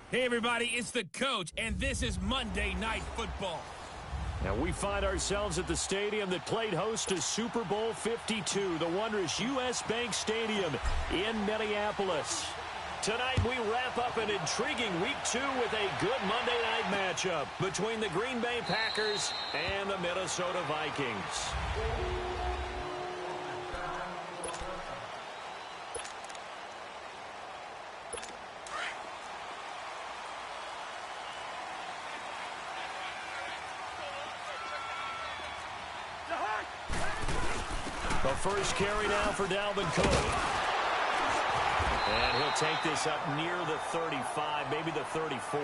Hey, everybody, it's the coach, and this is Monday Night Football. Now we find ourselves at the stadium that played host to Super Bowl 52, the wondrous U.S. Bank Stadium in Minneapolis. Tonight we wrap up an intriguing Week 2 with a good Monday night matchup between the Green Bay Packers and the Minnesota Vikings. The first carry now for Dalvin Cook. And he'll take this up near the 35, maybe the 34.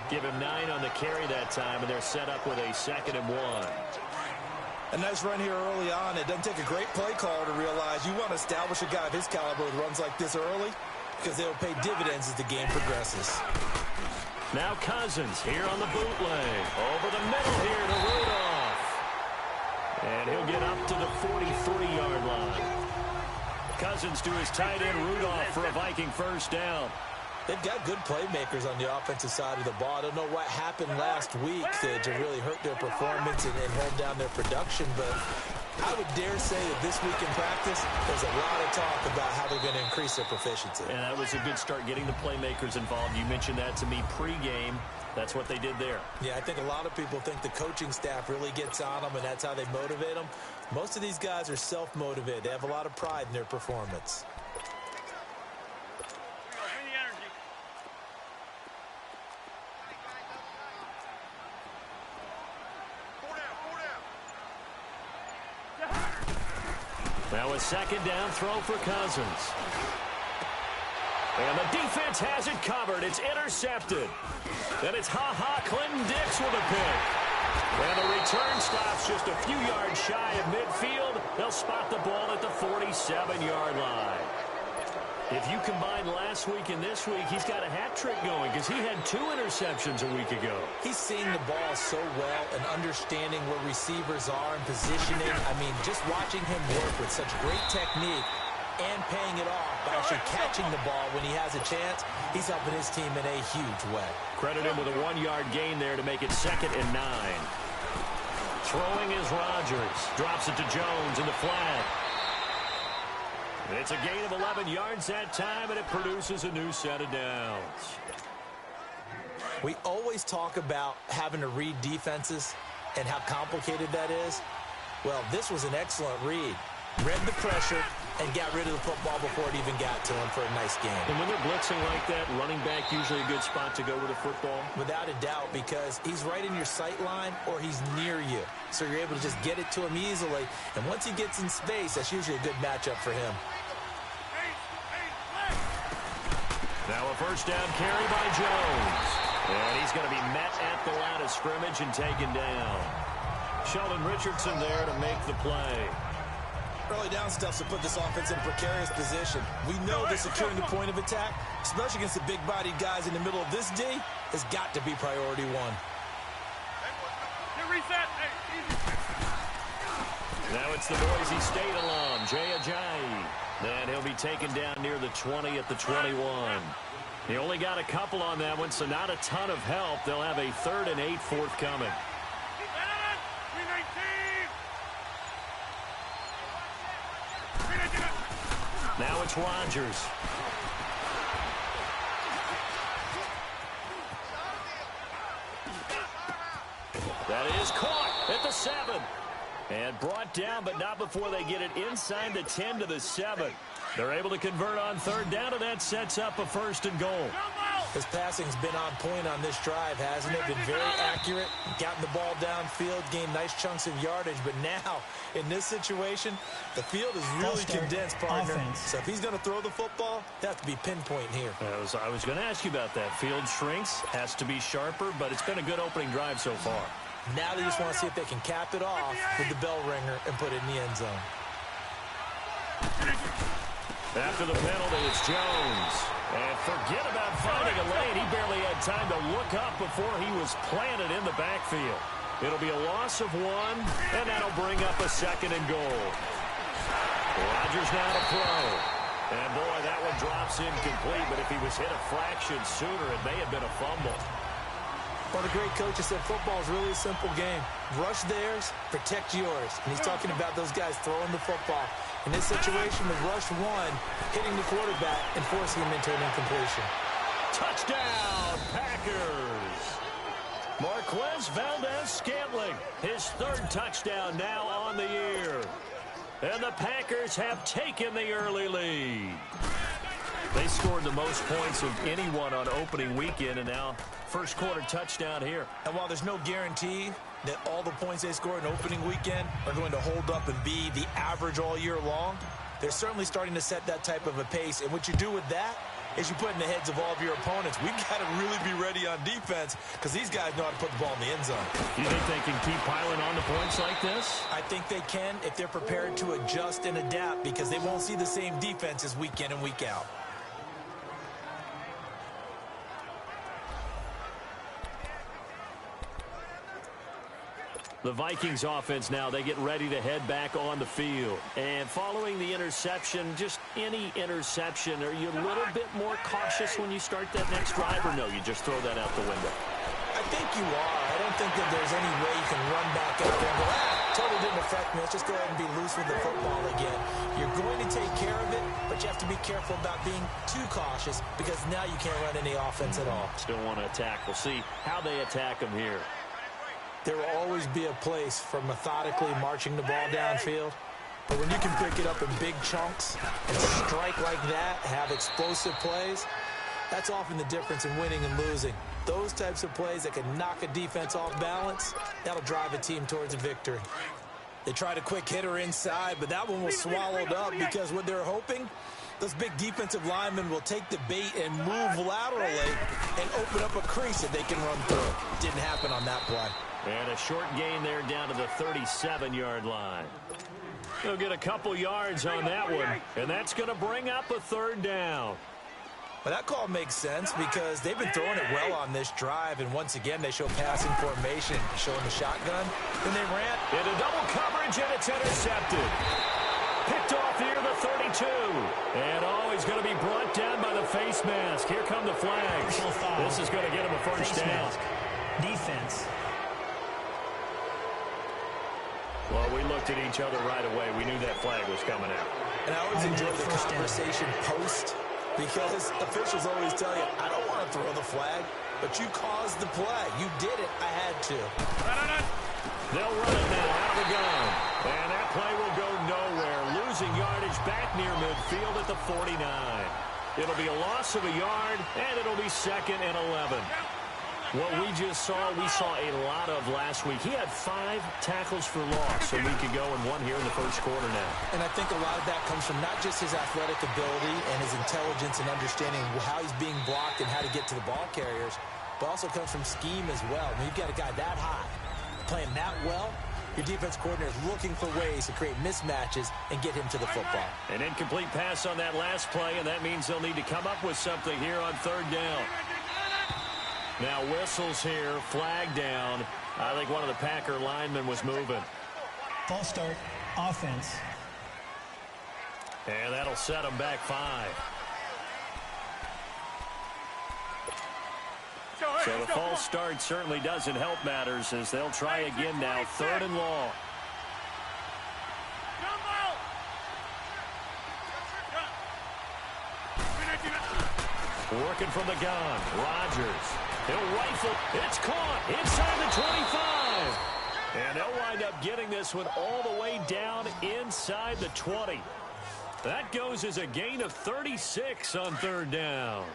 Give him 9 on the carry that time, and they're set up with a 2nd and 1. A nice run here early on. It doesn't take a great play caller to realize you want to establish a guy of his caliber with runs like this early because they'll pay dividends as the game progresses. Now Cousins here on the bootleg. Over the middle here to Rudolph. And he'll get up to the 43-yard line. Cousins to his tight end Rudolph for a Viking first down. They've got good playmakers on the offensive side of the ball. I don't know what happened last week to really hurt their performance and hold down their production, but I would dare say that this week in practice, there's a lot of talk about how they're going to increase their proficiency. And that was a good start getting the playmakers involved. You mentioned that to me pregame. That's what they did there. Yeah, I think a lot of people think the coaching staff really gets on them, and that's how they motivate them. Most of these guys are self-motivated. They have a lot of pride in their performance. Now a 2nd down throw for Cousins. And the defense has it covered. It's intercepted. Then it's Clinton Dix with a pick. And the return stops just a few yards shy of midfield. They'll spot the ball at the 47-yard line. If you combine last week and this week, he's got a hat trick going because he had 2 interceptions a week ago. He's seeing the ball so well and understanding where receivers are and positioning. I mean, just watching him work with such great technique and paying it off by actually catching the ball when he has a chance, he's helping his team in a huge way. Credit him with a 1-yard gain there to make it 2nd and 9. Throwing is Rodgers. Drops it to Jones in the flat. It's a gain of 11 yards that time, and it produces a new set of downs. We always talk about having to read defenses and how complicated that is. Well, this was an excellent read. Read the pressure and got rid of the football before it even got to him for a nice game. And when they're blitzing like that, running back usually a good spot to go with a football? Without a doubt, because he's right in your sight line or he's near you. So you're able to just get it to him easily. And once he gets in space, that's usually a good matchup for him. Now a first down carry by Jones. And he's going to be met at the line of scrimmage and taken down. Sheldon Richardson there to make the play. Early down stuff to put this offense in a precarious position. We know that securing the point of attack, especially against the big-bodied guys in the middle of this D, has got to be priority 1. Now it's the Boise State alum, Jay Ajayi. And he'll be taken down near the 20 at the 21. He only got a couple on that one, so not a ton of help. They'll have a 3rd and 8 forthcoming. Now it's Rodgers. That is caught at the 7. And brought down, but not before they get it inside the 10 to the 7. They're able to convert on 3rd down, and that sets up a 1st and goal. His passing's been on point on this drive, hasn't it? Been very accurate, gotten the ball downfield, gained nice chunks of yardage. But now, in this situation, the field is really condensed, partner. Offense. So if he's going to throw the football, they have to be pinpoint here. I was going to ask you about that. Field shrinks, has to be sharper, but it's been a good opening drive so far. Now they just want to see if they can cap it off with the bell ringer and put it in the end zone. After the penalty, it's Jones. And forget about finding a lane. He barely had time to look up before he was planted in the backfield. It'll be a loss of 1, and that'll bring up a 2nd and goal. Rodgers now to throw. And, boy, that one drops incomplete, but if he was hit a fraction sooner, it may have been a fumble. Well, the great coach has said football is really a simple game. Rush theirs, protect yours. And he's talking about those guys throwing the football. In this situation, the rush one, hitting the quarterback and forcing him into an incompletion. Touchdown, Packers! Marquez Valdez-Scantling, his third touchdown now on the year. And the Packers have taken the early lead. They scored the most points of anyone on opening weekend, and now first quarter touchdown here. And while there's no guarantee that all the points they score in opening weekend are going to hold up and be the average all year long, they're certainly starting to set that type of a pace. And what you do with that is you put in the heads of all of your opponents, we've got to really be ready on defense because these guys know how to put the ball in the end zone. Do you think they can keep piling on the points like this? I think they can if they're prepared to adjust and adapt because they won't see the same defenses week in and week out. The Vikings offense now, they get ready to head back on the field. And following the interception, just any interception, are you a little bit more cautious when you start that next drive, or no, you just throw that out the window? I think you are. I don't think that there's any way you can run back out there and go, totally didn't affect me. Let's just go ahead and be loose with the football again. You're going to take care of it, but you have to be careful about being too cautious because now you can't run any offense at all. Still want to attack. We'll see how they attack them here. There will always be a place for methodically marching the ball downfield. But when you can pick it up in big chunks and strike like that, have explosive plays, that's often the difference in winning and losing. Those types of plays that can knock a defense off balance, that'll drive a team towards a victory. They tried a quick hitter inside, but that one was swallowed up because what they're hoping, those big defensive linemen will take the bait and move laterally and open up a crease that they can run through. Didn't happen on that play. And a short gain there down to the 37-yard line. They'll get a couple yards on that one, and that's going to bring up a third down. Well, that call makes sense because they've been throwing it well on this drive, and once again, they show passing formation, showing the shotgun. Then they ran into double coverage, and it's intercepted. Picked off here, the 32. And, he's going to be brought down by the face mask. Here come the flags. This is going to get him a first down. Defense. Well, we looked at each other right away. We knew that flag was coming out. And I always enjoy the conversation post because officials always tell you, I don't want to throw the flag, but you caused the play. You did it. I had to. They'll run it now out of the gun. And that play will go nowhere. Losing yardage back near midfield at the 49. It'll be a loss of a yard, and it'll be 2nd and 11. What we just saw, we saw a lot of last week. He had 5 tackles for loss a week ago and 1 here in the first quarter now. And I think a lot of that comes from not just his athletic ability and his intelligence and understanding how he's being blocked and how to get to the ball carriers, but also comes from scheme as well. When you've got a guy that high, playing that well, your defense coordinator is looking for ways to create mismatches and get him to the football. An incomplete pass on that last play, and that means they'll need to come up with something here on third down. Now whistles here, flag down. I think one of the Packer linemen was moving. False start, offense. And that'll set them back 5. So the false start certainly doesn't help matters as they'll try again now, 3rd and long. Working from the gun, Rodgers. He'll rifle. It's caught inside the 25. And they'll wind up getting this one all the way down inside the 20. That goes as a gain of 36 on 3rd down.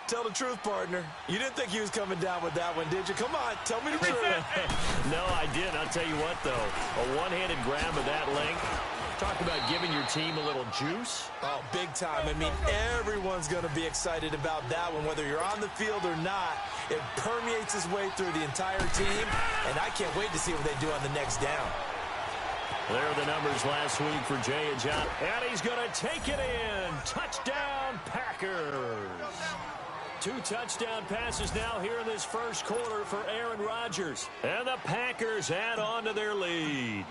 Tell the truth, partner. You didn't think he was coming down with that one, did you? Come on, tell me the truth. No, I didn't. I'll tell you what, though. A one-handed grab of that length. Talk about giving your team a little juice. Oh, big time. I mean, everyone's going to be excited about that one, whether you're on the field or not. It permeates its way through the entire team, and I can't wait to see what they do on the next down. There are the numbers last week for Jay and John. And he's going to take it in. Touchdown, Packers. 2 touchdown passes now here in this first quarter for Aaron Rodgers. And the Packers add on to their lead.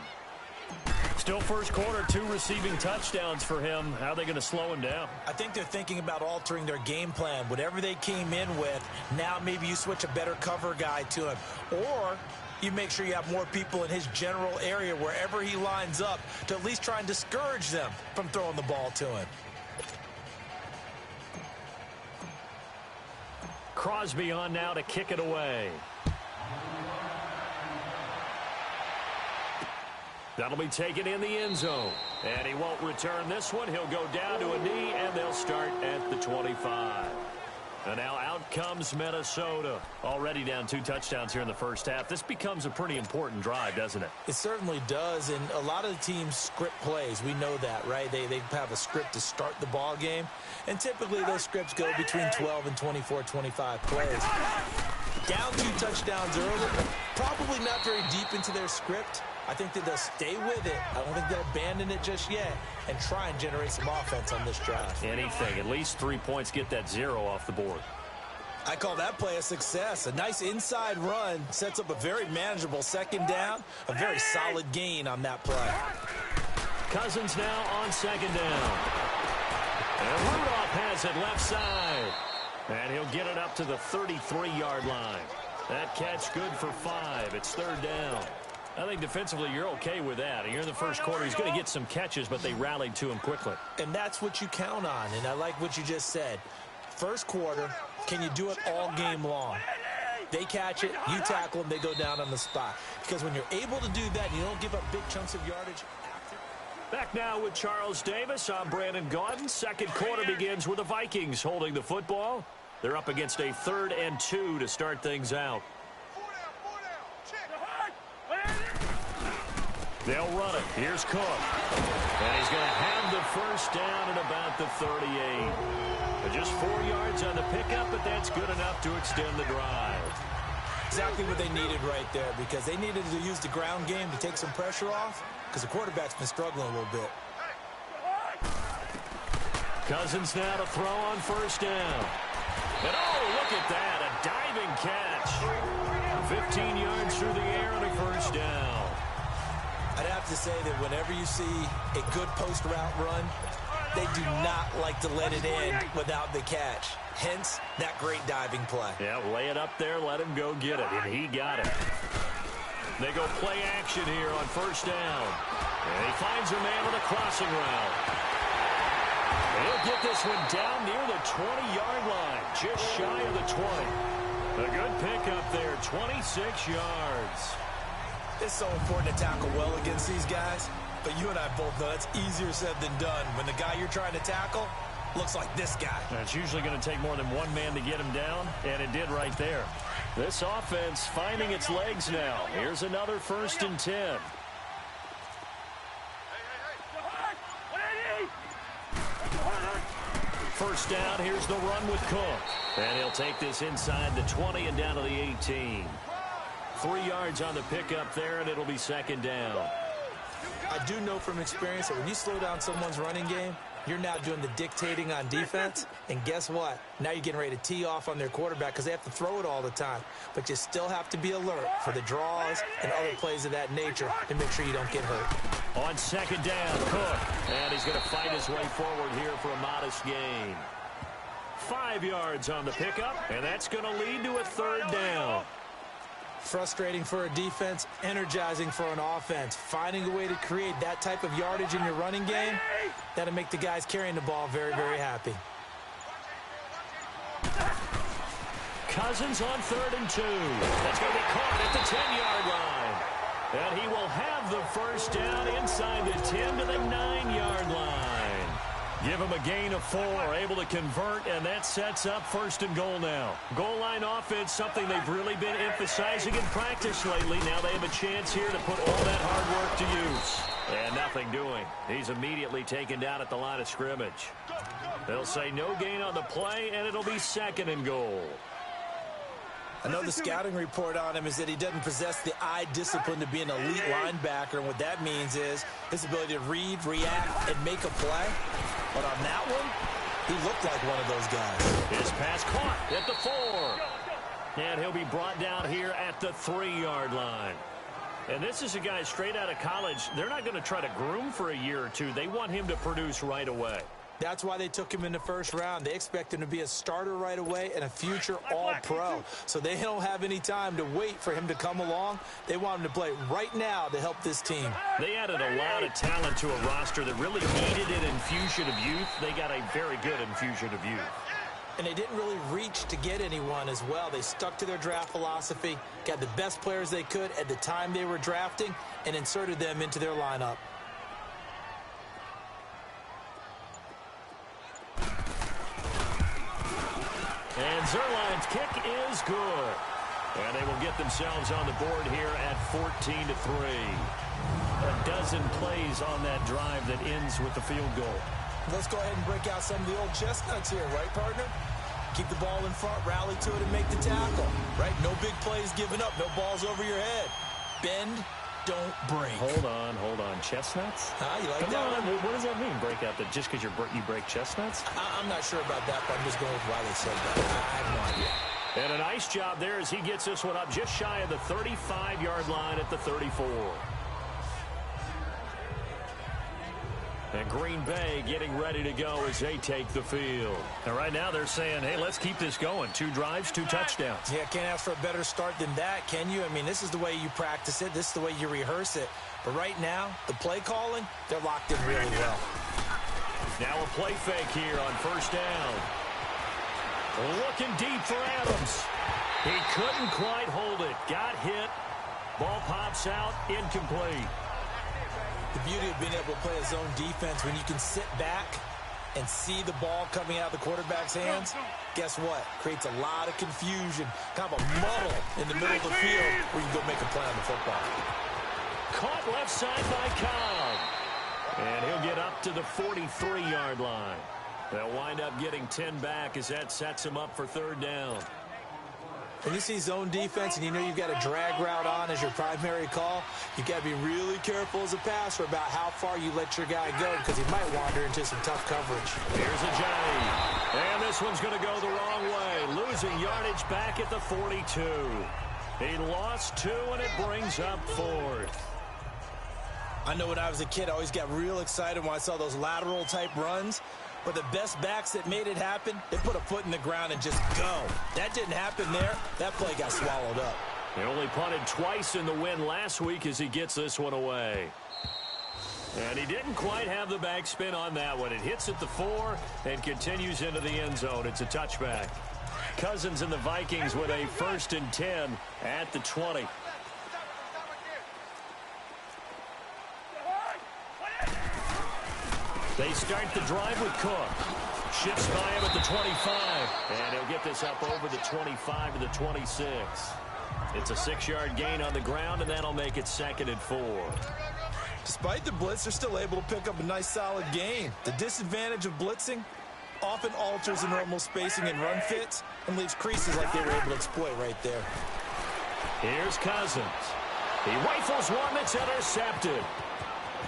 Still first quarter, 2 receiving touchdowns for him. How are they going to slow him down? I think they're thinking about altering their game plan. Whatever they came in with, now maybe you switch a better cover guy to him. Or you make sure you have more people in his general area wherever he lines up to at least try and discourage them from throwing the ball to him. Crosby on now to kick it away. That'll be taken in the end zone. And he won't return this one. He'll go down to a knee, and they'll start at the 25. And now out comes Minnesota. Already down 2 touchdowns here in the first half. This becomes a pretty important drive, doesn't it? It certainly does, and a lot of the teams script plays. We know that, right? They have a script to start the ball game, and typically those scripts go between 12 and 24, 25 plays. Down 2 touchdowns early, probably not very deep into their script. I think that they'll stay with it. I don't think they'll abandon it just yet and try and generate some offense on this drive. Anything. At least 3 points, get that 0 off the board. I call that play a success. A nice inside run sets up a very manageable second down. A very solid gain on that play. Cousins now on second down. And Rudolph has it left side. And he'll get it up to the 33-yard line. That catch good for 5. It's third down. I think defensively you're okay with that. Here in the first quarter, he's going to get some catches, but they rallied to him quickly. And that's what you count on, and I like what you just said. First quarter, can you do it all game long? They catch it, you tackle them, they go down on the spot. Because when you're able to do that, you don't give up big chunks of yardage. Back now with Charles Davis. I'm Brandon Gaudin. Second quarter begins with the Vikings holding the football. They're up against a 3rd and 2 to start things out. They'll run it. Here's Cook. And he's going to have the first down at about the 38. But just 4 yards on the pickup, but that's good enough to extend the drive. Exactly what they needed right there, because they needed to use the ground game to take some pressure off, because the quarterback's been struggling a little bit. Cousins now to throw on first down. And oh, look at that, a diving catch. 15 yards through the air and a first down. I'd have to say that whenever you see a good post route run, they do not like to let it in without the catch. Hence, that great diving play. Yeah, lay it up there, let him go get it, and he got it. They go play action here on first down. And he finds a man on a crossing route. And he'll get this one down near the 20-yard line, just shy of the 20. A good pickup there, 26 yards. It's so important to tackle well against these guys, but you and I both know it's easier said than done when the guy you're trying to tackle looks like this guy. It's usually going to take more than one man to get him down, and it did right there. This offense finding its legs now. Here's another 1st and 10. First down, here's the run with Cook. And he'll take this inside the 20 and down to the 18. 3 yards on the pickup there, and it'll be second down. I do know from experience that when you slow down someone's running game, you're now doing the dictating on defense. And guess what? Now you're getting ready to tee off on their quarterback because they have to throw it all the time. But you still have to be alert for the draws and other plays of that nature to make sure you don't get hurt. On second down, Cook. And he's going to fight his way forward here for a modest gain. 5 yards on the pickup, and that's going to lead to a third down. Frustrating for a defense, energizing for an offense. Finding a way to create that type of yardage in your running game, that'll make the guys carrying the ball very, very happy. Cousins on 3rd and 2. That's going to be caught at the 10-yard line. And he will have the first down inside the 10 to the 9-yard line. Give him a gain of 4, able to convert, and that sets up 1st and goal now. Goal line offense, something they've really been emphasizing in practice lately. Now they have a chance here to put all that hard work to use. And nothing doing. He's immediately taken down at the line of scrimmage. They'll say no gain on the play, and it'll be 2nd and goal. I know the scouting report on him is that he doesn't possess the eye discipline to be an elite linebacker, and what that means is his ability to read, react, and make a play. But on that one, he looked like one of those guys. His pass caught at the 4. And he'll be brought down here at the 3-yard line. And this is a guy straight out of college. They're not going to try to groom for a year or two. They want him to produce right away. That's why they took him in the first round. They expect him to be a starter right away and a future all-pro. So they don't have any time to wait for him to come along. They want him to play right now to help this team. They added a lot of talent to a roster that really needed an infusion of youth. They got a very good infusion of youth. And they didn't really reach to get anyone as well. They stuck to their draft philosophy, got the best players they could at the time they were drafting, and inserted them into their lineup. And Zerline's kick is good. And they will get themselves on the board here at 14-3. A dozen plays on that drive that ends with the field goal. Let's go ahead and break out some of the old chestnuts here, right, partner? Keep the ball in front, rally to it, and make the tackle, right? No big plays given up, no balls over your head. Bend, don't break. Hold on. Chestnuts? You like Come that on. one? What does that mean, break out? That just because you break chestnuts? I'm not sure about that, but I'm just going with why they said that. I have no idea. And a nice job there as he gets this one up just shy of the 35-yard line at the 34. And Green Bay getting ready to go as they take the field. And right now they're saying, hey, let's keep this going. 2 drives, 2 touchdowns. Yeah, can't ask for a better start than that, can you? I mean, this is the way you practice it. This is the way you rehearse it. But right now, the play calling, they're locked in really well. Now a play fake here on first down. Looking deep for Adams. He couldn't quite hold it. Got hit. Ball pops out, incomplete. The beauty of being able to play a zone defense when you can sit back and see the ball coming out of the quarterback's hands, guess what? Creates a lot of confusion, kind of a muddle in the middle of the field where you go make a play on the football. Caught left side by Cobb. And he'll get up to the 43-yard line. They'll wind up getting 10 back as that sets him up for third down. When you see zone defense and you know you've got a drag route on as your primary call, you've got to be really careful as a passer about how far you let your guy go because he might wander into some tough coverage. Here's a Johnny. And this one's going to go the wrong way. Losing yardage back at the 42. He lost 2, and it brings up 4th. I know when I was a kid, I always got real excited when I saw those lateral-type runs. But the best backs that made it happen, they put a foot in the ground and just go. That didn't happen there. That play got swallowed up. He only punted twice in the win last week as he gets this one away. And he didn't quite have the backspin on that one. It hits at the 4 and continues into the end zone. It's a touchback. Cousins and the Vikings with a 1st and 10 at the 20. They start the drive with Cook. Shifts by him at the 25. And he'll get this up over the 25 to the 26. It's a 6-yard gain on the ground, and that'll make it 2nd and 4. Despite the blitz, they're still able to pick up a nice, solid gain. The disadvantage of blitzing often alters the normal spacing and run fits and leaves creases like they were able to exploit right there. Here's Cousins. He rifles one that's intercepted.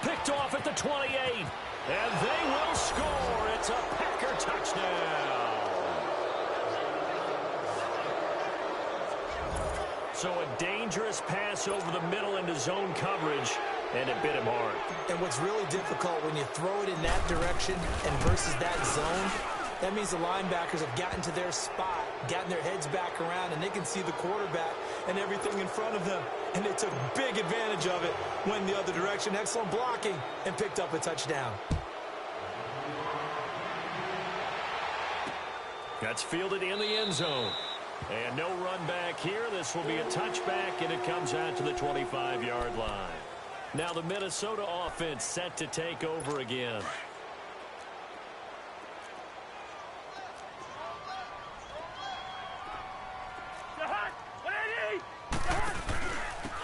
Picked off at the 28. And they will score. It's a Packer touchdown. So a dangerous pass over the middle into zone coverage, and it bit him hard. And what's really difficult when you throw it in that direction and versus that zone, that means the linebackers have gotten to their spot, gotten their heads back around, and they can see the quarterback and everything in front of them. And they took big advantage of it, went the other direction, excellent blocking, and picked up a touchdown. That's fielded in the end zone. And no run back here. This will be a touchback, and it comes out to the 25-yard line. Now the Minnesota offense set to take over again.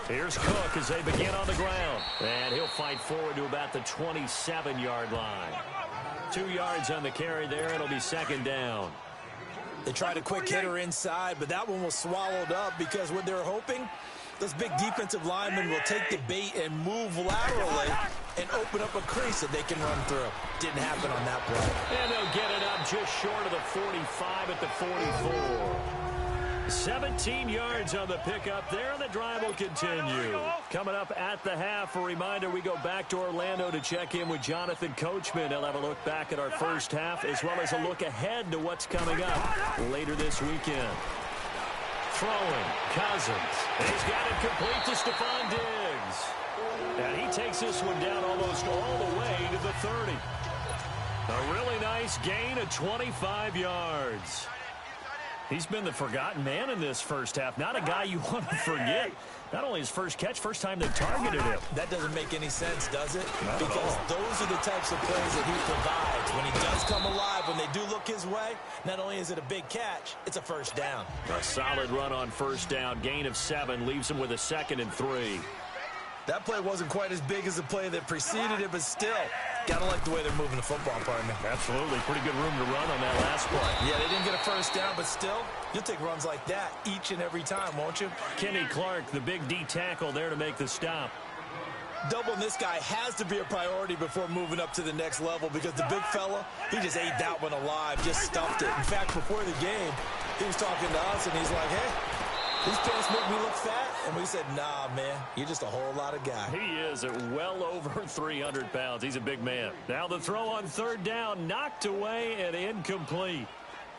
Here's Cook as they begin on the ground. And he'll fight forward to about the 27-yard line. 2 yards on the carry there. It'll be 2nd down. They tried a quick hitter inside, but that one was swallowed up because what they're hoping, those big defensive linemen will take the bait and move laterally and open up a crease that they can run through. Didn't happen on that play. And they'll get it up just short of the 45 at the 44. 17 yards on the pickup there, and the drive will continue. Coming up at the half, a reminder, we go back to Orlando to check in with Jonathan Coachman. He'll have a look back at our first half, as well as a look ahead to what's coming up later this weekend. Throwing, Cousins. He's got it complete to Stephon Diggs. And he takes this one down almost all the way to the 30. A really nice gain of 25 yards. He's been the forgotten man in this first half. Not a guy you want to forget. Not only his first catch, first time they targeted him. That doesn't make any sense, does it? Because those are the types of plays that he provides. When he does come alive, when they do look his way, not only is it a big catch, it's a first down. A solid run on first down. Gain of 7 leaves him with a 2nd and 3. That play wasn't quite as big as the play that preceded it, but still, gotta like the way they're moving the football, partner. Absolutely. Pretty good room to run on that last play. Yeah, they didn't get a first down, but still, you'll take runs like that each and every time, won't you? Kenny Clark, the big D tackle there to make the stop. Doubling this guy has to be a priority before moving up to the next level, because the big fella, he just ate that one alive, just stuffed it. In fact, before the game, he was talking to us, and he's like, hey, these pants make me look fat. And we said, nah, man, you're just a whole lot of guy. He is at well over 300 pounds. He's a big man. Now the throw on third down, knocked away and incomplete.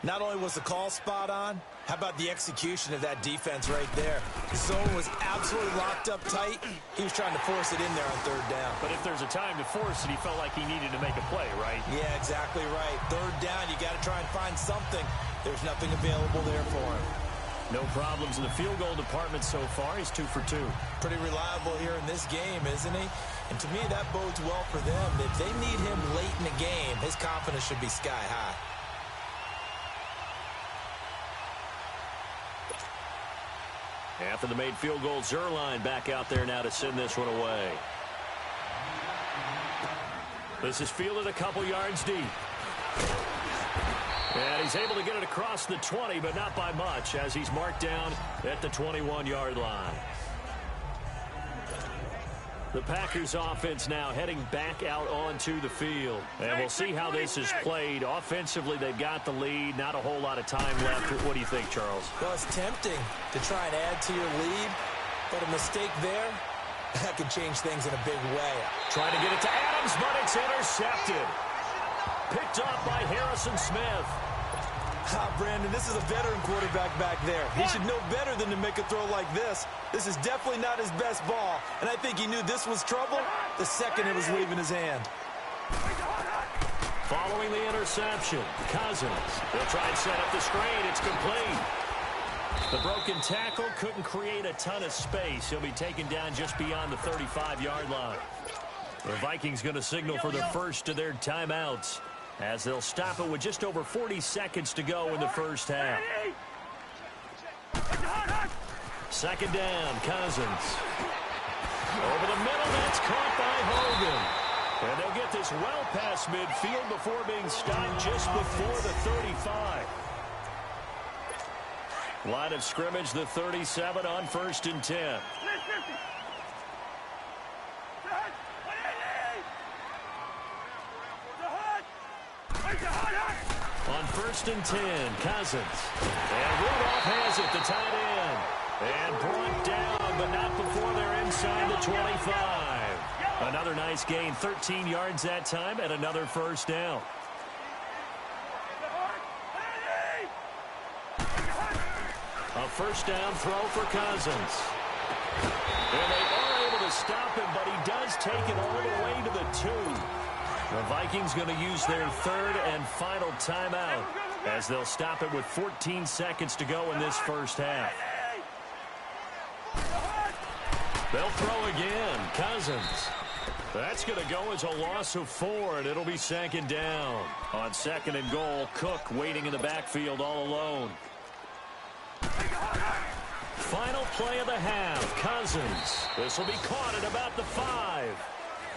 Not only was the call spot on, how about the execution of that defense right there? The zone was absolutely locked up tight. He was trying to force it in there on third down. But if there's a time to force it, he felt like he needed to make a play, right? Yeah, exactly right. Third down, you got to try and find something. There's nothing available there for him. No problems in the field goal department so far. He's 2 for 2. Pretty reliable here in this game, isn't he? And to me, that bodes well for them. If they need him late in the game, his confidence should be sky high. After the made field goal, Zerline back out there now to send this one away. This is fielded a couple yards deep. And he's able to get it across the 20, but not by much, as he's marked down at the 21-yard line. The Packers offense now heading back out onto the field. And we'll see how this is played. Offensively, they've got the lead. Not a whole lot of time left. What do you think, Charles? Well, it's tempting to try and add to your lead, but a mistake there, that could change things in a big way. Trying to get it to Adams, but it's intercepted. Picked off by Harrison Smith. Brandon, this is a veteran quarterback back there. He should know better than to make a throw like this. This is definitely not his best ball, and I think he knew this was trouble the second it was leaving his hand. Following the interception, Cousins. They'll try and set up the screen. It's complete. The broken tackle couldn't create a ton of space. He'll be taken down just beyond the 35-yard line. The Vikings going to signal for the first of their timeouts, as they'll stop it with just over 40 seconds to go in the first half. Second down, Cousins. Over the middle, that's caught by Hogan. And they'll get this well past midfield before being stopped just before the 35. Line of scrimmage, the 37 on 1st and 10. On 1st and 10, Cousins. And Rudolph has it, the tight end. And brought down, but not before they're inside the 25. Another nice gain, 13 yards that time, and another first down. A first down throw for Cousins. And they are able to stop him, but he does take it all the way to the 2. The Vikings going to use their third and final timeout, as they'll stop it with 14 seconds to go in this first half. They'll throw again. Cousins. That's going to go as a loss of 4, and it'll be 2nd down. On 2nd and goal, Cook waiting in the backfield all alone. Final play of the half, Cousins. This will be caught at about the 5.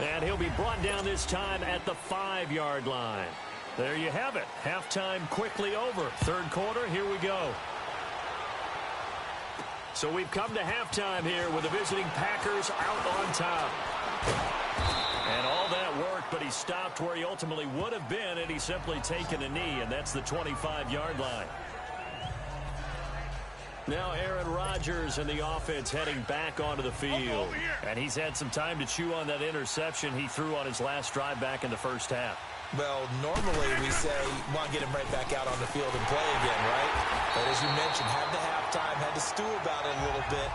And he'll be brought down this time at the 5-yard line. There you have it. Halftime quickly over. Third quarter, here we go. So we've come to halftime here with the visiting Packers out on top. And all that work, but he stopped where he ultimately would have been had he simply taken a knee, and that's the 25-yard line. Now Aaron Rodgers and the offense heading back onto the field. And he's had some time to chew on that interception he threw on his last drive back in the first half. Well, normally we say you want to get him right back out on the field and play again, right? But as you mentioned, had the halftime, had to stew about it a little bit.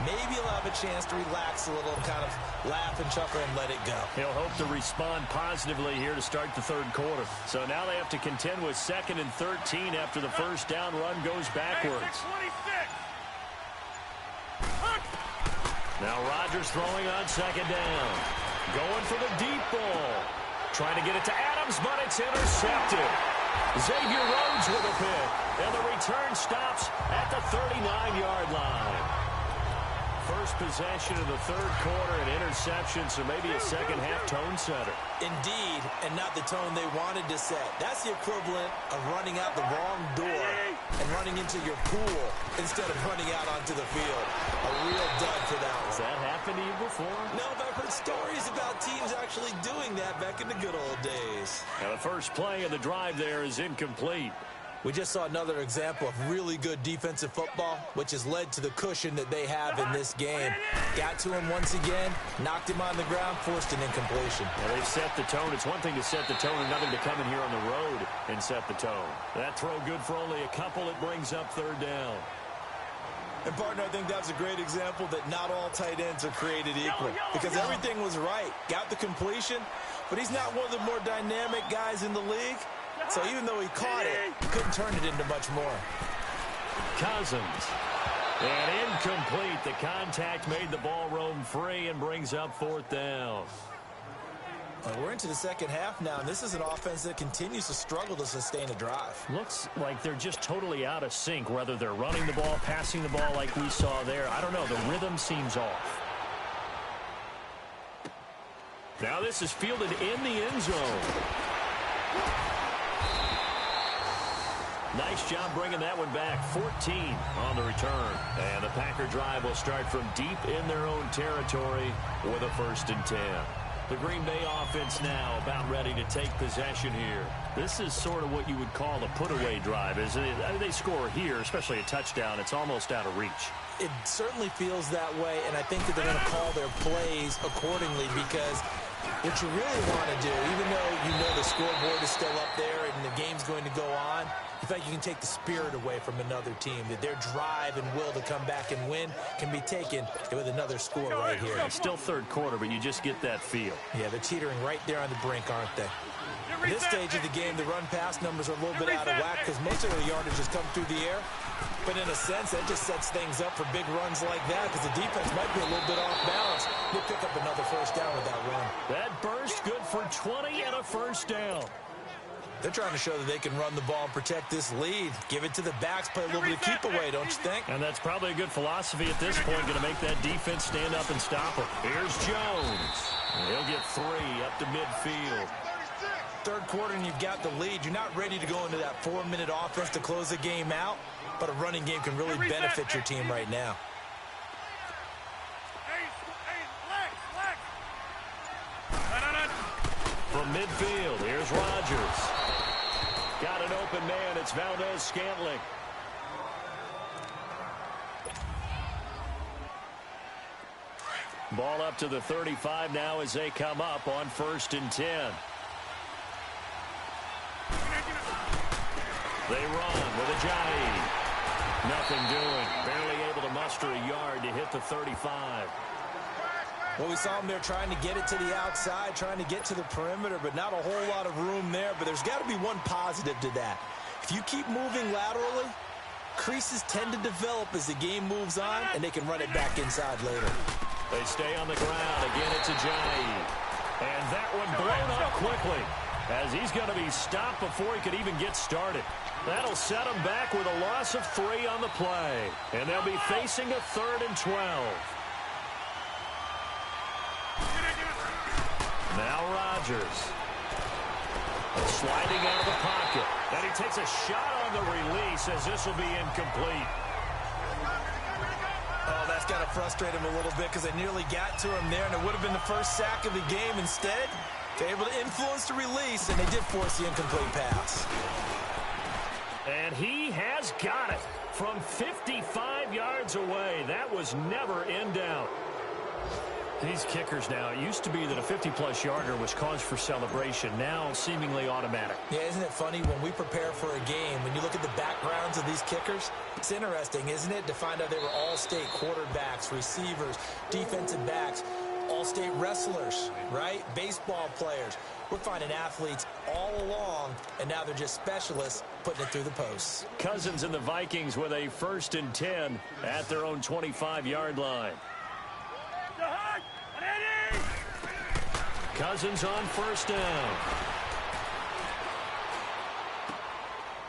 Maybe he'll have a chance to relax a little and kind of laugh and chuckle and let it go. He'll hope to respond positively here to start the third quarter. So now they have to contend with 2nd and 13 after the first down run goes backwards. Now Rodgers throwing on 2nd down. Going for the deep ball. Trying to get it to Adams, but it's intercepted. Xavier Rhodes with a pick. And the return stops at the 39-yard line. First possession of the third quarter, an interception, so maybe a second-half tone setter. Indeed, and not the tone they wanted to set. That's the equivalent of running out the wrong door and running into your pool instead of running out onto the field. A real dud for that one. Has that happened to you before? No, but I've heard stories about teams actually doing that back in the good old days. Now the first play of the drive there is incomplete. We just saw another example of really good defensive football, which has led to the cushion that they have in this game. Got to him once again, knocked him on the ground, forced an incompletion. Well, they've set the tone. It's one thing to set the tone, another to come in here on the road and set the tone. That throw good for only a couple. It brings up 3rd down. And, partner, I think that's a great example that not all tight ends are created equal because everything was right. Got the completion, but he's not one of the more dynamic guys in the league. So even though he caught it, couldn't turn it into much more. Cousins. And incomplete. The contact made the ball roam free and brings up 4th down. Well, we're into the second half now, and this is an offense that continues to struggle to sustain a drive. Looks like they're just totally out of sync, whether they're running the ball, passing the ball like we saw there. I don't know. The rhythm seems off. Now this is fielded in the end zone. Nice job bringing that one back. 14 on the return. And the Packer drive will start from deep in their own territory with a 1st and 10. The Green Bay offense now about ready to take possession here. This is sort of what you would call a put-away drive, isn't it? I mean, they score here, especially a touchdown. It's almost out of reach. It certainly feels that way, and I think that they're going to call their plays accordingly because what you really want to do, even though you know the scoreboard is still up there and the game's going to go on, in fact, you can take the spirit away from another team, that their drive and will to come back and win can be taken with another score right here. It's still third quarter, but you just get that feel. Yeah, they're teetering right there on the brink, aren't they? At this stage of the game, the run-pass numbers are a little bit out of whack because most of the yardage has come through the air. But in a sense, that just sets things up for big runs like that because the defense might be a little bit off balance. They pick up another 1st down with that run. That burst good for 20 and a 1st down. They're trying to show that they can run the ball and protect this lead. Give it to the backs, play a little bit of keep away, don't you think? And that's probably a good philosophy at this point, going to make that defense stand up and stop them. Here's Jones. He'll get 3 up to midfield. Third quarter and you've got the lead. You're not ready to go into that 4-minute offense to close the game out, but a running game can really benefit your team right now. From midfield, here's Rodgers. Got an open man. It's Valdez-Scantling. Ball up to the 35 now as they come up on 1st and 10. They run with Ajayi. Nothing doing. Barely able to muster a yard to hit the 35. Well, we saw him there trying to get it to the outside, trying to get to the perimeter, but not a whole lot of room there. But there's got to be one positive to that. If you keep moving laterally, creases tend to develop as the game moves on, and they can run it back inside later. They stay on the ground. Again, it's Ajayi. And that one blown up quickly as he's going to be stopped before he could even get started. That'll set him back with a loss of 3 on the play. And they'll be facing a 3rd and 12. Now Rodgers. Sliding out of the pocket. And he takes a shot on the release as this will be incomplete. Oh, that's got to frustrate him a little bit because they nearly got to him there, and it would have been the first sack of the game. Instead, they're able to influence the release, and they did force the incomplete pass. And he has got it from 55 yards away. That was never in doubt. These kickers now, it used to be that a 50-plus yarder was cause for celebration. Now seemingly automatic. Yeah, isn't it funny when we prepare for a game, when you look at the backgrounds of these kickers, it's interesting, isn't it, to find out they were all-state quarterbacks, receivers, defensive backs, all-state wrestlers, right? Baseball players. We're finding athletes all along, and now they're just specialists putting it through the posts. Cousins and the Vikings with a 1st and 10 at their own 25-yard line. Cousins on 1st down.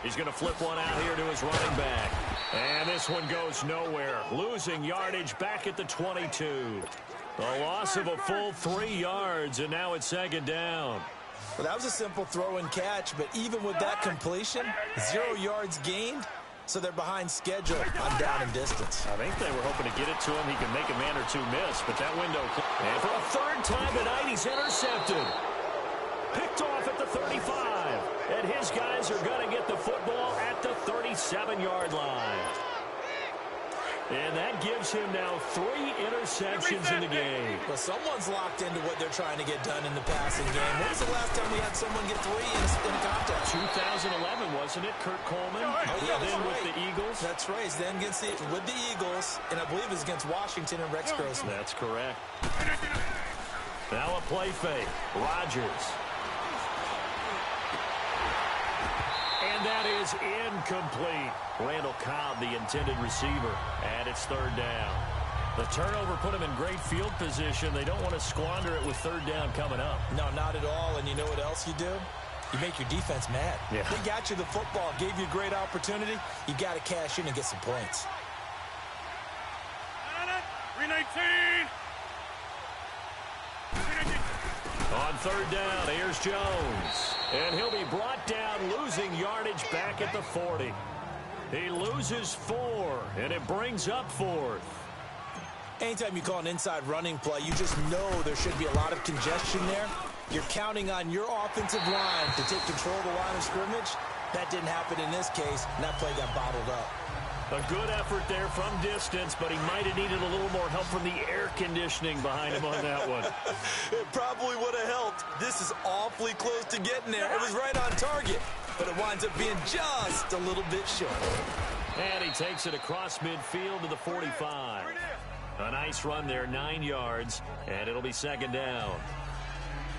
He's going to flip one out here to his running back. And this one goes nowhere. Losing yardage back at the 22. A loss of a full 3 yards, and now it's 2nd down. Well, that was a simple throw and catch, but even with that completion, 0 yards gained. So they're behind schedule on down and distance. I think they were hoping to get it to him. He could make a man or two miss, but that window. And for a 3rd time tonight, he's intercepted. Picked off at the 35. And his guys are going to get the football at the 37-yard line. And that gives him now 3 interceptions in the game. Well, someone's locked into what they're trying to get done in the passing game. When was the last time we had someone get 3 in a contest? 2011, wasn't it? Kurt Coleman. Oh, yeah, then right. with the Eagles. That's right. Then with the Eagles, and I believe it's against Washington and Rex Grossman. That's correct. Now a play fake. Rodgers. And that is incomplete. Randall Cobb, the intended receiver, and it's 3rd down. The turnover put him in great field position. They don't want to squander it with 3rd down coming up. No, not at all. And you know what else you do? You make your defense mad. Yeah. They got you the football, gave you a great opportunity. You got to cash in and get some points. 319. On 3rd down, here's Jones. And he'll be brought down, losing yardage back at the 40. He loses 4, and it brings up 4th. Anytime you call an inside running play, you just know there should be a lot of congestion there. You're counting on your offensive line to take control of the line of scrimmage. That didn't happen in this case, and that play got bottled up. A good effort there from distance, but he might have needed a little more help from the air conditioning behind him on that one. It probably would have helped. This is awfully close to getting there. It was right on target, but it winds up being just a little bit short. And he takes it across midfield to the 45. A nice run there, 9 yards, and it'll be 2nd down.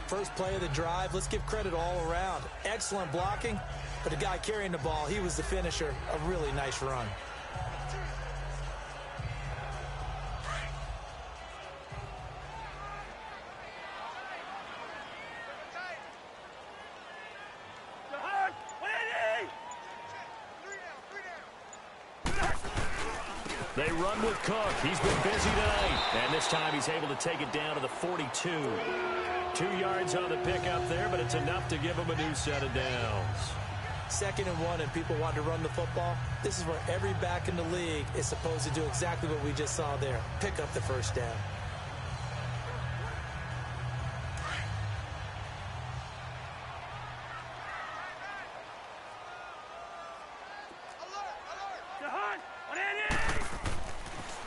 First play of the drive, let's give credit all around. Excellent blocking, but the guy carrying the ball, he was the finisher. A really nice run. They run with Cook. He's been busy tonight. And this time he's able to take it down to the 42. 2 yards on the pickup there, but it's enough to give him a new set of downs. 2nd and 1, and people want to run the football. This is where every back in the league is supposed to do exactly what we just saw there. Pick up the 1st down.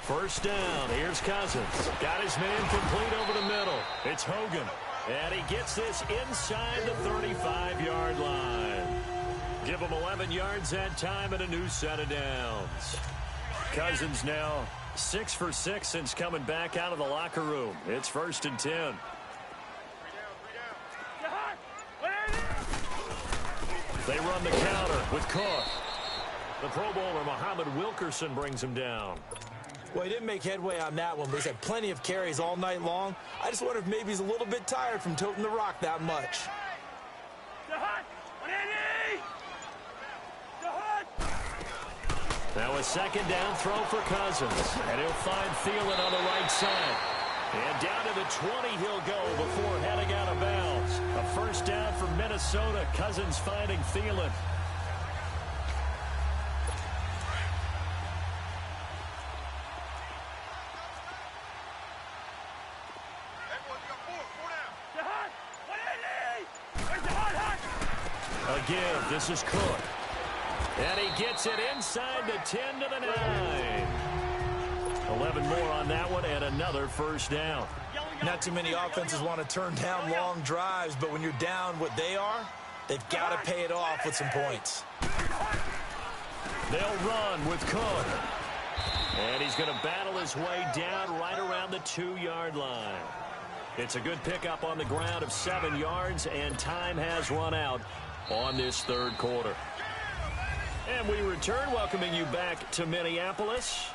First down. Here's Cousins. Got his man complete over the middle. It's Hogan. And he gets this inside the 35-yard line. Give him 11 yards that time and a new set of downs. Cousins now 6 for 6 since coming back out of the locker room. It's 1st and 10. They run the counter with Cook. The Pro Bowler Muhammad Wilkerson brings him down. Well, he didn't make headway on that one, but he's had plenty of carries all night long. I just wonder if maybe he's a little bit tired from toting the rock that much. Now a 2nd down throw for Cousins. And he'll find Thielen on the right side. And down to the 20 he'll go before heading out of bounds. A 1st down for Minnesota. Cousins finding Thielen. A give. This is Cook. And he gets it inside the 10 to the 9. 11 more on that one and another first down. Not too many offenses want to turn down long drives, but when you're down what they are, they've got to pay it off with some points. They'll run with Cook. And he's going to battle his way down right around the 2-yard line. It's a good pickup on the ground of 7 yards, and time has run out on this third quarter. And we return, welcoming you back to Minneapolis.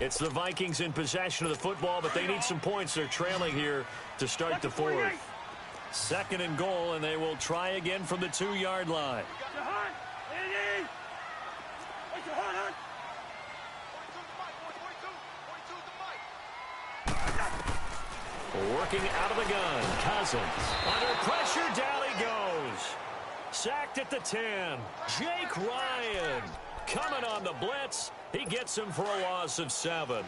It's the Vikings in possession of the football, but they need some points. They're trailing here to start the fourth. 2nd and goal, and they will try again from the 2-yard line. Working out of the gun. Cousins. Under pressure, down he goes. Sacked at the 10. Jake Ryan coming on the blitz. He gets him for a loss of 7.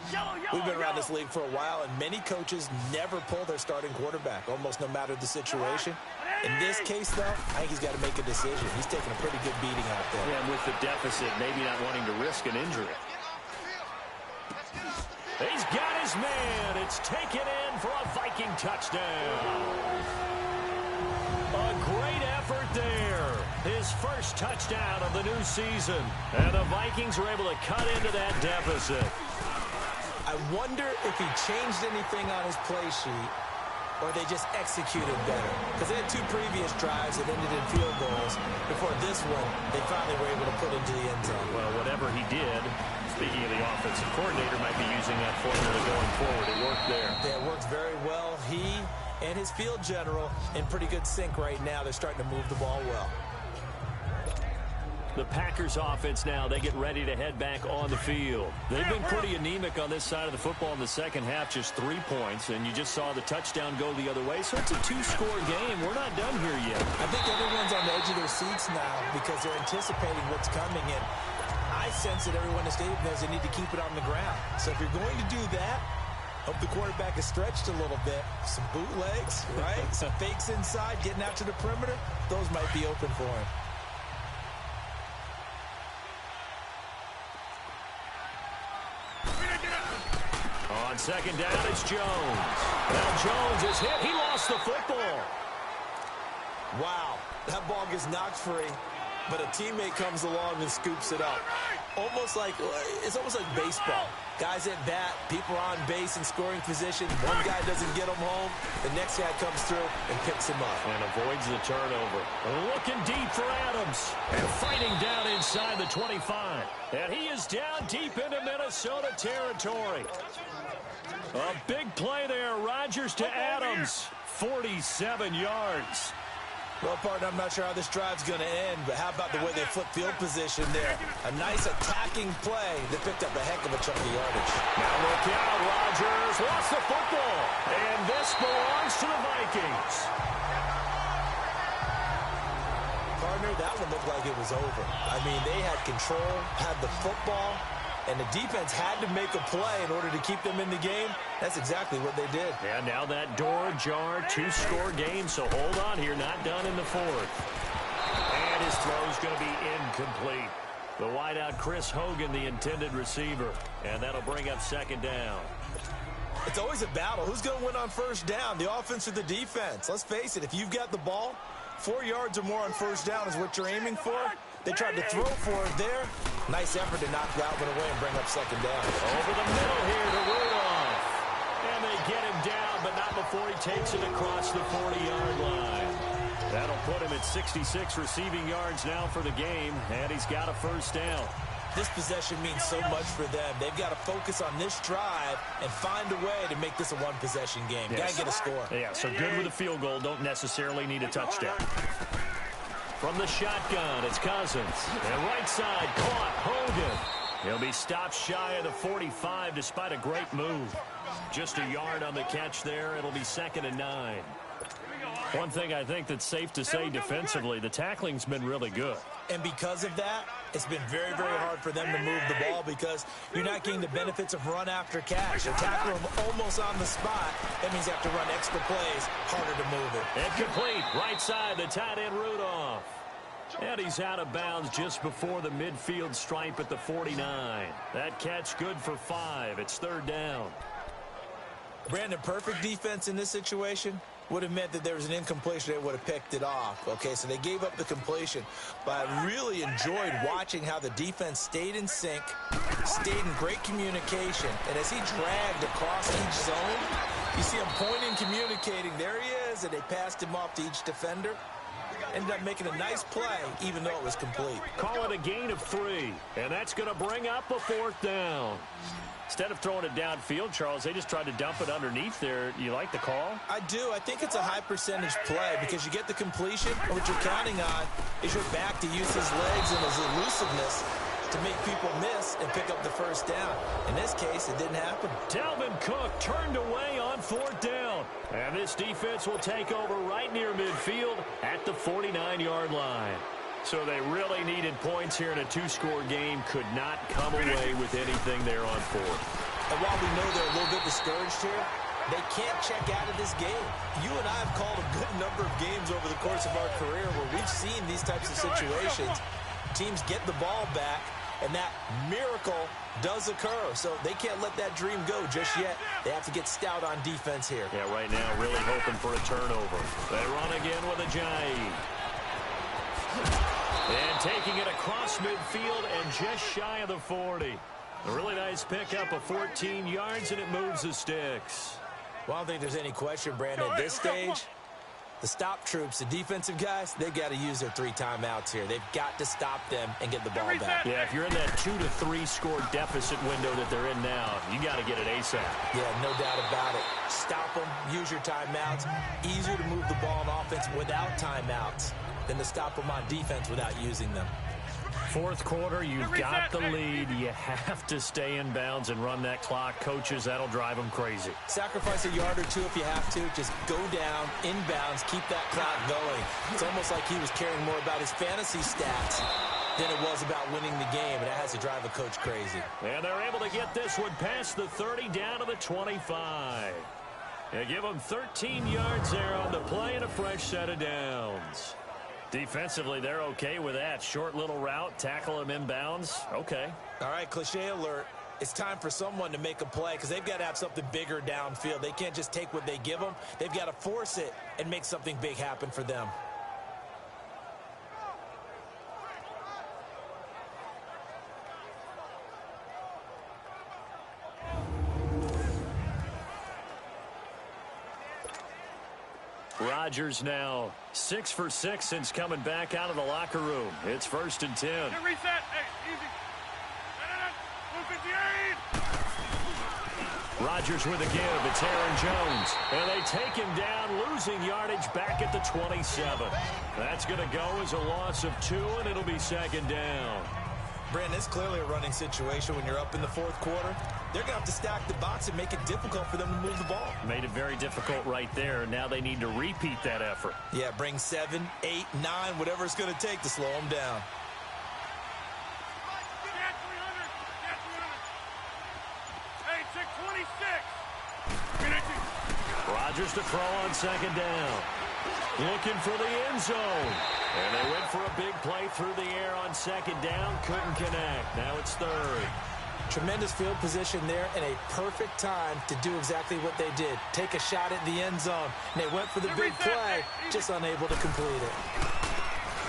We've been around this league for a while, and many coaches never pull their starting quarterback, almost no matter the situation. In this case, though, I think he's got to make a decision. He's taking a pretty good beating out there. Yeah, and with the deficit, maybe not wanting to risk an injury. He's got his man. It's taken in for a Viking touchdown. A great effort there. His first touchdown of the new season. And the Vikings are able to cut into that deficit. I wonder if he changed anything on his play sheet or they just executed better. Because they had 2 previous drives that ended in field goals. Before this one, they finally were able to put into the end zone. Well, whatever he did, speaking of the offensive coordinator, might be using that formula going forward. It worked there. Yeah, it works very well. He and his field general in pretty good sync right now. They're starting to move the ball well. The Packers offense now, they get ready to head back on the field. They've been pretty anemic on this side of the football in the second half, just 3 points, and you just saw the touchdown go the other way. So it's a 2-score game. We're not done here yet. I think everyone's on the edge of their seats now because they're anticipating what's coming in. I sense that everyone in the stadium knows they need to keep it on the ground. So if you're going to do that, hope the quarterback is stretched a little bit. Some bootlegs, right? Some fakes inside, getting out to the perimeter. Those might be open for him. On 2nd down, it's Jones. Now Jones is hit. He lost the football. Wow, that ball gets knocked free, but a teammate comes along and scoops it up. It's almost like baseball. Guys at bat, people are on base in scoring position. One guy doesn't get him home. The next guy comes through and picks him up. And avoids the turnover. Looking deep for Adams. And fighting down inside the 25. And he is down deep into Minnesota territory. A big play there. Rodgers to Adams. 47 yards. Well, partner, I'm not sure how this drive's going to end, but how about the way they flip field position there? A nice attacking play that picked up a heck of a chunk of yardage. Now look out, Rodgers lost the football, and this belongs to the Vikings. Partner, that one looked like it was over. I mean, they had control, had the football, and the defense had to make a play in order to keep them in the game. That's exactly what they did. And now that door ajar, 2-score game, so hold on here, not done in the 4th. And his throw's going to be incomplete. The wideout, Chris Hogan, the intended receiver. And that'll bring up 2nd down. It's always a battle. Who's going to win on 1st down, the offense or the defense? Let's face it, if you've got the ball, 4 yards or more on 1st down is what you're aiming for. They tried to throw for it there. Nice effort to knock that one away and bring up 2nd down. Over the middle here to Rudolph. And they get him down, but not before he takes it across the 40-yard line. That'll put him at 66 receiving yards now for the game, and he's got a 1st down. This possession means so much for them. They've got to focus on this drive and find a way to make this a one-possession game. Yes. Got to get a score. Yeah, so good with a field goal. Don't necessarily need a touchdown. From the shotgun, it's Cousins. And right side, caught, Hogan. He'll be stopped shy of the 45 despite a great move. Just a yard on the catch there. It'll be 2nd and 9. One thing I think that's safe to say defensively, the tackling's been really good. And because of that, it's been very, very hard for them to move the ball because you're not getting the benefits of run after catch. You tackle them almost on the spot. That means you have to run extra plays, harder to move it. And complete, right side, the tight end Rudolph. And he's out of bounds just before the midfield stripe at the 49. That catch good for 5. It's 3rd down. Brandon, perfect defense in this situation would have meant that there was an incompletion. They would have picked it off. Okay, so they gave up the completion. But I really enjoyed watching how the defense stayed in sync, stayed in great communication. And as he dragged across each zone, you see him pointing, communicating. There he is, and they passed him off to each defender. Ended up making a nice play, even though it was complete. Call it a gain of 3, and that's going to bring up a 4th down. Instead of throwing it downfield, Charles, they just tried to dump it underneath there. You like the call? I do. I think it's a high percentage play because you get the completion, and what you're counting on is your back to use his legs and his elusiveness to make people miss and pick up the 1st down. In this case, it didn't happen. Dalvin Cook turned away on 4th down. And this defense will take over right near midfield at the 49-yard line. So they really needed points here in a 2-score game. Could not come away with anything there on 4th. And while we know they're a little bit discouraged here, they can't check out of this game. You and I have called a good number of games over the course of our career where we've seen these types of situations. Teams get the ball back, and that miracle does occur. So they can't let that dream go just yet. They have to get stout on defense here. Yeah, right now really hoping for a turnover. They run again with a Ajayi. And taking it across midfield and just shy of the 40. A really nice pickup of 14 yards, and it moves the sticks. Well, I don't think there's any question, Brandon, at this stage. The stop troops, the defensive guys, they've got to use their 3 timeouts here. They've got to stop them and get the ball back. Yeah, if you're in that 2 to 3 score deficit window that they're in now, you got to get it ASAP. Yeah, no doubt about it. Stop them, use your timeouts. Easier to move the ball on offense without timeouts than to stop them on defense without using them. 4th quarter, you've got the lead. You have to stay in bounds and run that clock. Coaches, that'll drive them crazy. Sacrifice a yard or 2 if you have to. Just go down, inbounds, keep that clock going. It's almost like he was caring more about his fantasy stats than it was about winning the game, and that has to drive a coach crazy. And they're able to get this one past the 30 down to the 25. They give them 13 yards there on the play and a fresh set of downs. Defensively, they're okay with that. Short little route, tackle him inbounds. Okay. All right, cliche alert. It's time for someone to make a play because they've got to have something bigger downfield. They can't just take what they give them. They've got to force it and make something big happen for them. Rodgers now 6 for 6 since coming back out of the locker room. It's 1st and 10. Reset. Hey, easy. Rodgers with a give. It's Aaron Jones. And they take him down, losing yardage back at the 27. That's going to go as a loss of 2, and it'll be 2nd down. Brandon, it's clearly a running situation when you're up in the 4th quarter. They're going to have to stack the box and make it difficult for them to move the ball. Made it very difficult right there. Now they need to repeat that effort. Yeah, bring 7, 8, 9, whatever it's going to take to slow them down. Hey, check 26. Rodgers to throw on 2nd down. Looking for the end zone. And they went for a big play through the air on 2nd down. Couldn't connect. Now it's 3rd. Tremendous field position there and a perfect time to do exactly what they did. Take a shot at the end zone. And they went for the big play, just unable to complete it.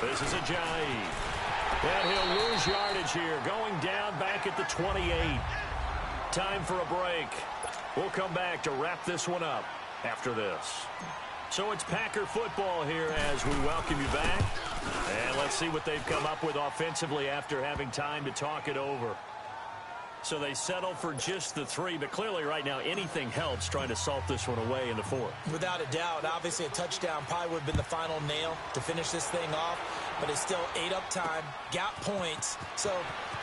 This is Ajayi. And he'll lose yardage here. Going down back at the 28. Time for a break. We'll come back to wrap this one up after this. So it's Packer football here as we welcome you back. And let's see what they've come up with offensively after having time to talk it over. So they settle for just the 3, but clearly right now anything helps trying to salt this one away in the 4th. Without a doubt, obviously a touchdown probably would have been the final nail to finish this thing off, but it's still ate up time, got points. So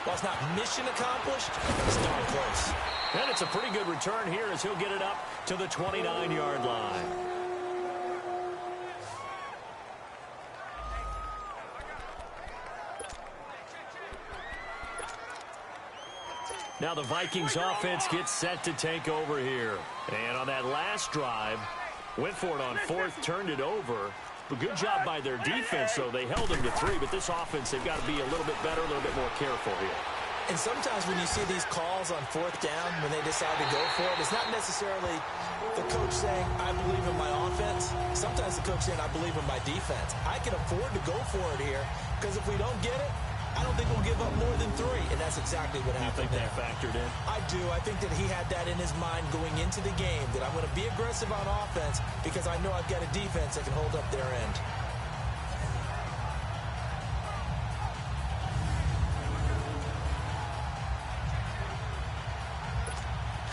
while it's not mission accomplished, it's darn close. And it's a pretty good return here as he'll get it up to the 29-yard line. Now the Vikings offense gets set to take over here. And on that last drive, went for it on 4th, turned it over. But good job by their defense, though. They held them to 3, but this offense, they've got to be a little bit better, a little bit more careful here. And sometimes when you see these calls on 4th down, when they decide to go for it, it's not necessarily the coach saying, I believe in my offense. Sometimes the coach saying, I believe in my defense. I can afford to go for it here, because if we don't get it, I don't think we'll give up more than 3, and that's exactly what happened there. You think that factored in? I do. I think that he had that in his mind going into the game, that I'm going to be aggressive on offense because I know I've got a defense that can hold up their end.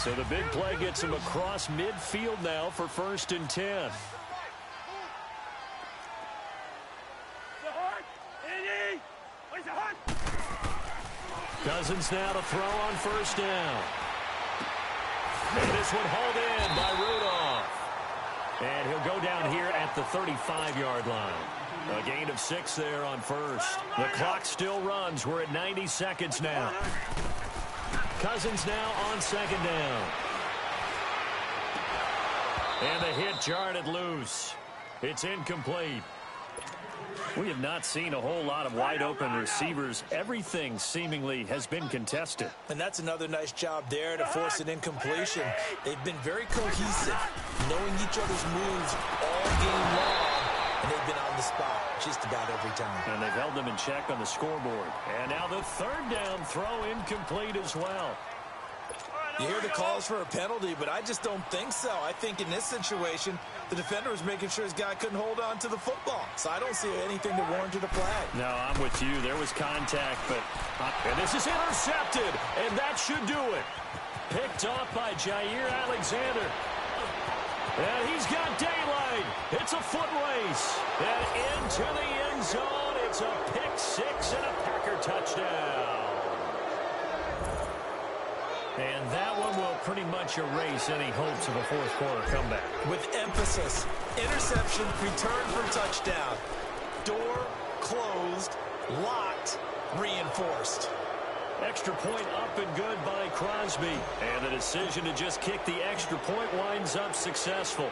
So the big play gets him across midfield now for 1st and 10. Cousins now to throw on 1st down. And this one hauled in by Rudolph. And he'll go down here at the 35-yard line. A gain of 6 there on 1st. The clock still runs. We're at 90 seconds now. Cousins now on 2nd down. And the hit jarred it loose. It's incomplete. We have not seen a whole lot of wide-open receivers. Everything seemingly has been contested. And that's another nice job there to force an incompletion. They've been very cohesive, knowing each other's moves all game long, and they've been on the spot just about every time. And they've held them in check on the scoreboard. And now the 3rd down throw incomplete as well. You hear the calls for a penalty, but I just don't think so. I think in this situation, the defender was making sure his guy couldn't hold on to the football. So I don't see anything that warranted a flag. No, I'm with you. There was contact, but... And this is intercepted, and that should do it. Picked off by Jair Alexander. And he's got daylight. It's a foot race. And into the end zone, it's a pick 6 and a Packer touchdown. And that one will pretty much erase any hopes of a 4th quarter comeback. With emphasis, interception, return for touchdown. Door closed, locked, reinforced. Extra point up and good by Crosby. And the decision to just kick the extra point winds up successful.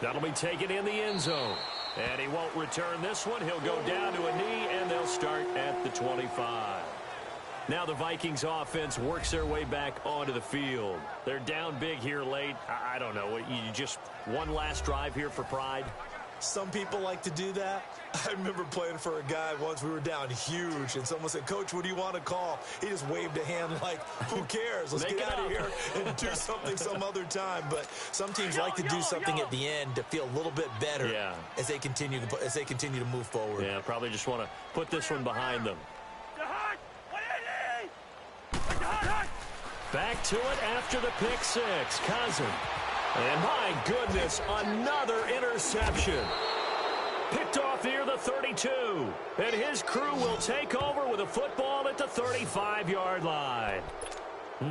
That'll be taken in the end zone. And he won't return this one. He'll go down to a knee, and they'll start at the 25. Now the Vikings offense works their way back onto the field. They're down big here late. I don't know. You just one last drive here for pride? Some people like to do that. I remember playing for a guy once. We were down huge, and someone said, Coach, what do you want to call? He just waved a hand like, who cares? Let's get out of here and do something some other time. But some teams like to do something at the end to feel a little bit better as they continue to move forward. Yeah, probably just want to put this one behind them. Back to it after the pick 6. Cousins. And my goodness, another interception. Picked off near the 32. And his crew will take over with a football at the 35-yard line.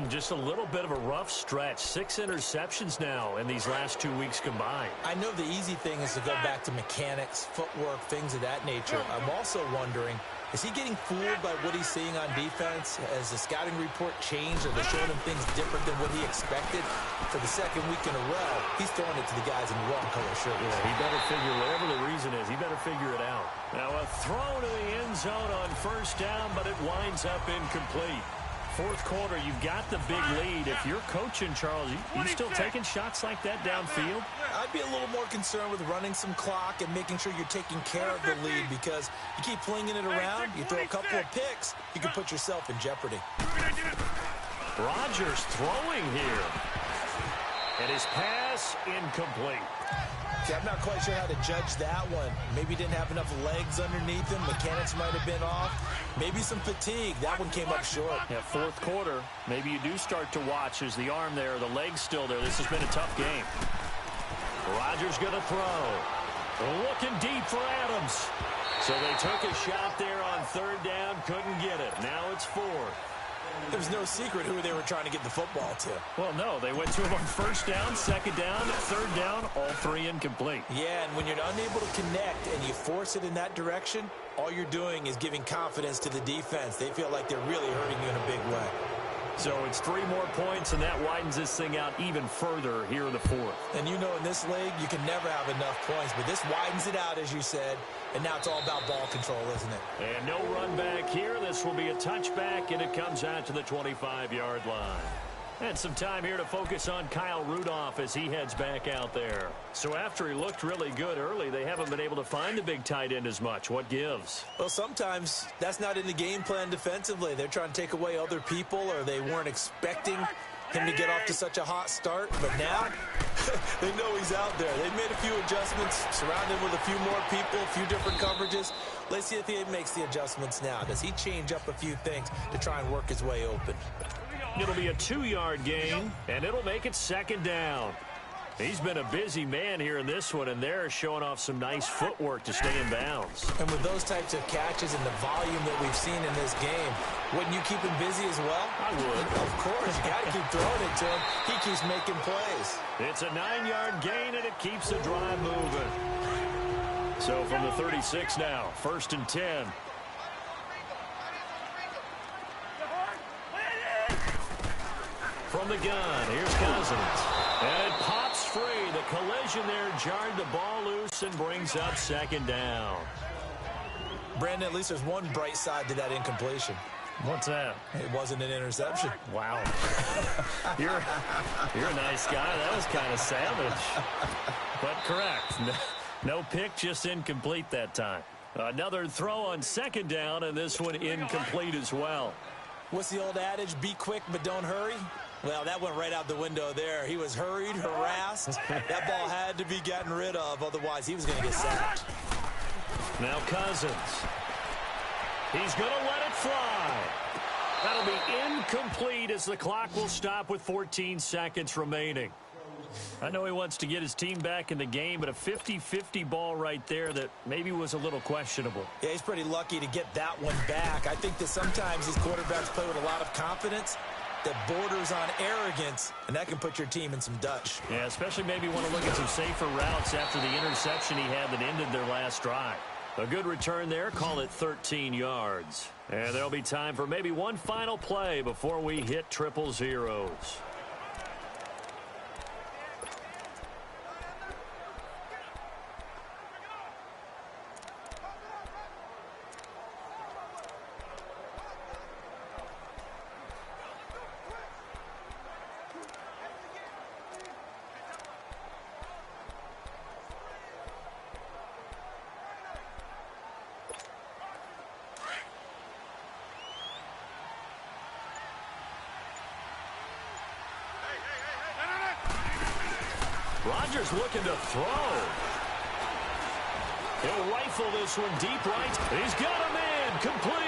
Just a little bit of a rough stretch. 6 interceptions now in these last 2 weeks combined. I know the easy thing is to go back to mechanics, footwork, things of that nature. I'm also wondering, is he getting fooled by what he's seeing on defense? Has the scouting report changed? Are they showing him things different than what he expected? For the 2nd week in a row, he's throwing it to the guys in the wrong color shirt. Yeah, he better figure, whatever the reason is, he better figure it out. Now a throw to the end zone on 1st down, but it winds up incomplete. 4th quarter, you've got the big lead. If you're coaching, Charles, you still taking shots like that downfield? I'd be a little more concerned with running some clock and making sure you're taking care of the lead, because you keep flinging it around, you throw a couple of picks, you can put yourself in jeopardy. Rodgers throwing here. And his pass incomplete. See, I'm not quite sure how to judge that one. Maybe he didn't have enough legs underneath him. Mechanics might have been off. Maybe some fatigue. That one came up short. Yeah, 4th quarter, maybe you do start to watch. Is the arm there, the leg's still there? This has been a tough game. Rodgers going to throw. Looking deep for Adams. So they took a shot there on 3rd down, couldn't get it. Now it's 4th. There was no secret who they were trying to get the football to. Well, no, they went to him on 1st down, 2nd down, 3rd down, all 3 incomplete. Yeah, and when you're unable to connect and you force it in that direction, all you're doing is giving confidence to the defense. They feel like they're really hurting you in a big way. So it's 3 more points, and that widens this thing out even further here in the fourth. And you know in this league, you can never have enough points, but this widens it out, as you said, and now it's all about ball control, isn't it? And no run back here. This will be a touchback, and it comes out to the 25-yard line. And some time here to focus on Kyle Rudolph as he heads back out there. So after he looked really good early, they haven't been able to find the big tight end as much. What gives? Well, sometimes that's not in the game plan defensively. They're trying to take away other people, or they weren't expecting him to get off to such a hot start. But now, they know he's out there. They've made a few adjustments, surrounded him with a few more people, a few different coverages. Let's see if he makes the adjustments now. Does he change up a few things to try and work his way open? It'll be a 2-yard gain, and it'll make it 2nd down. He's been a busy man here in this one, and they're showing off some nice footwork to stay in bounds. And with those types of catches and the volume that we've seen in this game, wouldn't you keep him busy as well? I would. Of course. You got to keep throwing it to him. He keeps making plays. It's a 9-yard gain, and it keeps the drive moving. So from the 36 now, 1st and 10. From the gun, here's Cousins. And it pops free. The collision there jarred the ball loose and brings up 2nd down. Brandon, at least there's one bright side to that incompletion. What's that? It wasn't an interception. Wow. You're a nice guy. That was kind of savage. But correct. No pick, just incomplete that time. Another throw on 2nd down, and this one incomplete as well. What's the old adage? Be quick, but don't hurry. Well, that went right out the window there. He was hurried, harassed. That ball had to be gotten rid of, otherwise he was going to get sacked. Now Cousins. He's going to let it fly. That'll be incomplete as the clock will stop with 14 seconds remaining. I know he wants to get his team back in the game, but a 50-50 ball right there that maybe was a little questionable. Yeah, he's pretty lucky to get that one back. I think that sometimes these quarterbacks play with a lot of confidence that borders on arrogance, and that can put your team in some Dutch. Yeah, especially maybe want to look at some safer routes after the interception he had that ended their last drive. A good return there, call it 13 yards. And there'll be time for maybe one final play before we hit triple zeros. Rodgers looking to throw. He'll rifle this one deep right. He's got a man complete.